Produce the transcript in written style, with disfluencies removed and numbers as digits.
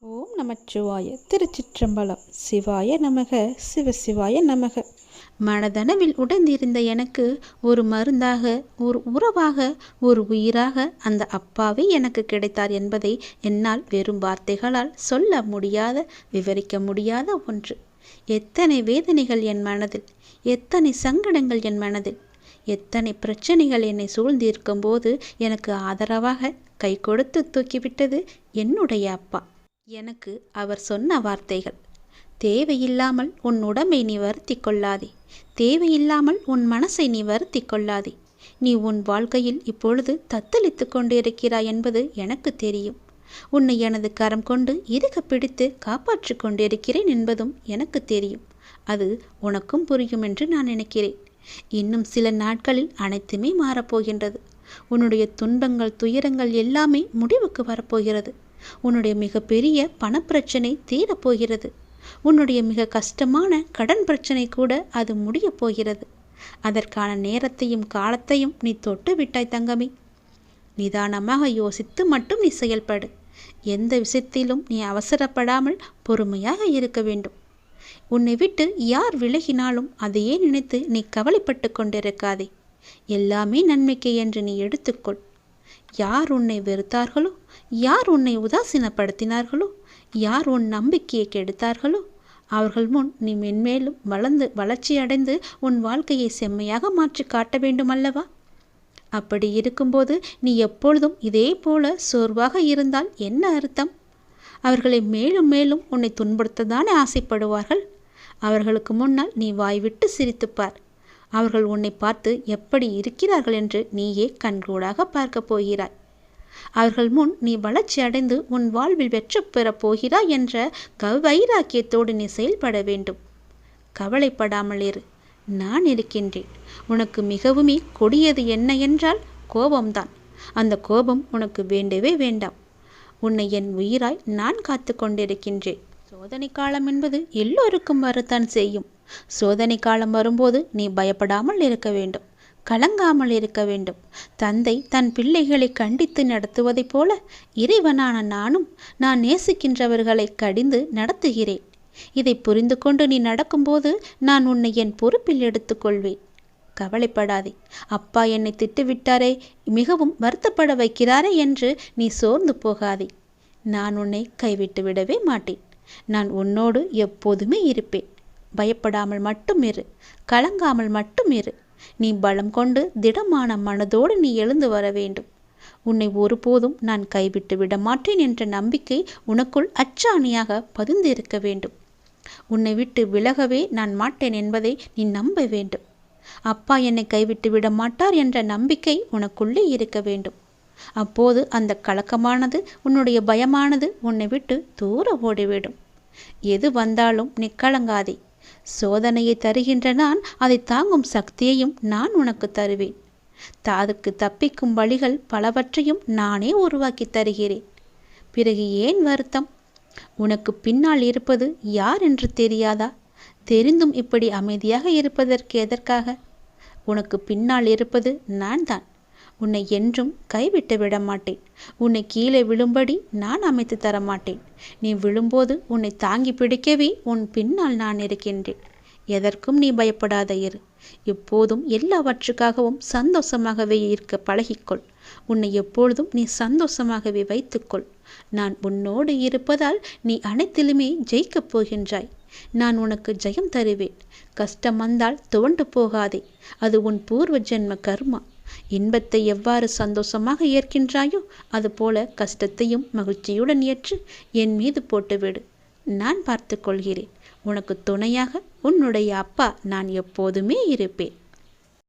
ஓம் நமச்சிவாய. திருச்சிற்றம்பலம். சிவாய நமக, சிவசிவாய நமக. மனதனவில் உடைந்திருந்த எனக்கு ஒரு மருந்தாக, ஒரு உறவாக, ஒரு உயிராக அந்த அப்பாவே எனக்கு கிடைத்தார் என்பதை என்னால் வெறும் வார்த்தைகளால் சொல்ல முடியாத, விவரிக்க முடியாத ஒன்று. எத்தனை வேதனைகள் என் மனதில், எத்தனை சங்கடங்கள் என் மனதில், எத்தனை பிரச்சனைகள் என்னை சூழ்ந்திருக்கும் போது எனக்கு ஆதரவாக கை கொடுத்து தூக்கிவிட்டது என்னுடைய அப்பா. எனக்கு அவர் சொன்ன வார்த்தைகள்: தேவையில்லாமல் உன் உடம்பை நீ வருத்தி கொள்ளாதே, தேவையில்லாமல் உன் மனசை நீ வருத்தி கொள்ளாதே. நீ உன் வாழ்க்கையில் இப்பொழுது தத்தளித்து கொண்டிருக்கிறாய் என்பது எனக்கு தெரியும். உன்னை எனது கரம் கொண்டு இறுக பிடித்து காப்பாற்றி கொண்டிருக்கிறேன் என்பதும் எனக்கு தெரியும். அது உனக்கும் புரியும் என்று நான் நினைக்கிறேன். இன்னும் சில நாட்களில் அனைத்துமே மாறப்போகின்றது. உன்னுடைய துன்பங்கள், துயரங்கள் எல்லாமே முடிவுக்கு வரப்போகிறது. உன்னுடைய மிகப்பெரிய பணப்பிரச்சனை தீரப்போகிறது. உன்னுடைய மிக கஷ்டமான கடன் பிரச்சனை கூட அது முடியப் போகிறது. அதற்கான நேரத்தையும் காலத்தையும் நீ தொட்டு விட்டாய் தங்கமே. நிதானமாக யோசித்து மட்டும் நீ செயல்படு. எந்த விஷயத்திலும் நீ அவசரப்படாமல் பொறுமையாக இருக்க வேண்டும். உன்னை விட்டு யார் விலகினாலும் அதையே நினைத்து நீ கவலைப்பட்டு கொண்டிருக்காதே. எல்லாமே நன்மைக்கு என்று நீ எடுத்துக்கொள். யார் உன்னை வெறுத்தார்களோ, யார் உன்னை உதாசீனப்படுத்தினார்களோ, யார் உன் நம்பிக்கையை கெடுத்தார்களோ, அவர்கள் முன் நீ மென்மேலும் வளர்ச்சி அடைந்து உன் வாழ்க்கையை செம்மையாக மாற்றி காட்ட வேண்டும் அல்லவா? அப்படி இருக்கும்போது நீ எப்பொழுதும் இதே போல சோர்வாக இருந்தால் என்ன அர்த்தம்? அவர்களை மேலும் மேலும் உன்னை துன்புறுத்ததானே ஆசைப்படுவார்கள். அவர்களுக்கு முன்னால் நீ வாய்விட்டு சிரித்துப்பார். அவர்கள் உன்னை பார்த்து எப்படி இருக்கிறார்கள் என்று நீயே கண்கூடாக பார்க்க போகிறாய். அவர்கள் முன் நீ வளர்ச்சி அடைந்து உன் வாழ்வில் வெற்றி பெறப் போகிறாய் என்ற வைராக்கியத்தோடு நீ செயல்பட வேண்டும். கவலைப்படாமல் இரு, நான் இருக்கின்றேன். உனக்கு மிகவுமே கொடியது என்ன என்றால் கோபம்தான். அந்த கோபம் உனக்கு வேண்டவே வேண்டாம். உன்னை என் உயிராய் நான் காத்து கொண்டிருக்கின்றேன். சோதனை காலம் என்பது எல்லோருக்கும் வரத்தான் செய்யும். சோதனை காலம் வரும்போது நீ பயப்படாமல் இருக்க வேண்டும், கலங்காமல் இருக்க வேண்டும். தந்தை தன் பிள்ளைகளை கண்டித்து நடத்துவதைப் போல இறைவனான நானும் நான் நேசிக்கின்றவர்களை கடிந்து நடத்துகிறேன். இதை புரிந்து கொண்டு நீ நடக்கும்போது நான் உன்னை என் பொறுப்பில் எடுத்துக்கொள்வேன். கவலைப்படாதே. அப்பா என்னை திட்டுவிட்டாரே, மிகவும் வருத்தப்பட வைக்கிறாரே என்று நீ சோர்ந்து போகாதே. நான் உன்னை கைவிட்டு விடவே மாட்டேன். நான் உன்னோடு எப்போதுமே இருப்பேன். பயப்படாமல் மட்டும் இரு, கலங்காமல் மட்டும் இரு. நீ பலம் கொண்டு திடமான மனதோடு நீ எழுந்து வர வேண்டும். உன்னை ஒருபோதும் நான் கைவிட்டு விட மாட்டேன் என்ற நம்பிக்கை உனக்குள் அச்சாணியாக பதிந்திருக்க வேண்டும். உன்னை விட்டு விலகவே நான் மாட்டேன் என்பதை நீ நம்ப வேண்டும். அப்பா என்னை கைவிட்டு விட மாட்டார் என்ற நம்பிக்கை உனக்குள்ளே இருக்க வேண்டும். அப்போது அந்த கலக்கமானது, உன்னுடைய பயமானது உன்னை விட்டு தூர ஓடிவிடும். எது வந்தாலும் நீ கலங்காதே. சோதனையை தருகின்ற நான் அதை தாங்கும் சக்தியையும் நான் உனக்கு தருவேன். அதுக்கு தப்பிக்கும் வழிகள் பலவற்றையும் நானே உருவாக்கி தருகிறேன். பிறகு ஏன் வருத்தம்? உனக்கு பின்னால் இருப்பது யார் என்று தெரியாதா? தெரிந்தும் இப்படி அமைதியாக இருப்பதற்கு எதற்காக? உனக்கு பின்னால் இருப்பது நான் தான். உன்னை என்றும் கைவிட்டு விட மாட்டேன். உன்னை கீழே விழும்படி நான் அமைத்து தர மாட்டேன். நீ விழும்போது உன்னை தாங்கி பிடிக்கவே உன் பின்னால் நான் இருக்கின்றேன். எதற்கும் நீ பயப்படாத இரு. எப்போதும் எல்லாவற்றுக்காகவும் சந்தோஷமாகவே இருக்க பழகிக்கொள். உன்னை எப்பொழுதும் நீ சந்தோஷமாகவே வைத்துக்கொள். நான் உன்னோடு இருப்பதால் நீ அனைத்திலுமே ஜெயிக்கப் போகின்றாய். நான் உனக்கு ஜெயம் தருவேன். கஷ்டம் வந்தால் துவண்டு போகாதே. அது உன் பூர்வ ஜென்ம கர்மா. இன்பத்தை எவ்வாறு சந்தோஷமாக ஏற்கின்றாயோ அதுபோல கஷ்டத்தையும் மகிழ்ச்சியுடன் ஏற்று என் மீது போட்டுவிடு. நான் பார்த்து கொள்கிறேன். உனக்கு துணையாக உன்னுடைய அப்பா நான் எப்போதுமே இருப்பேன்.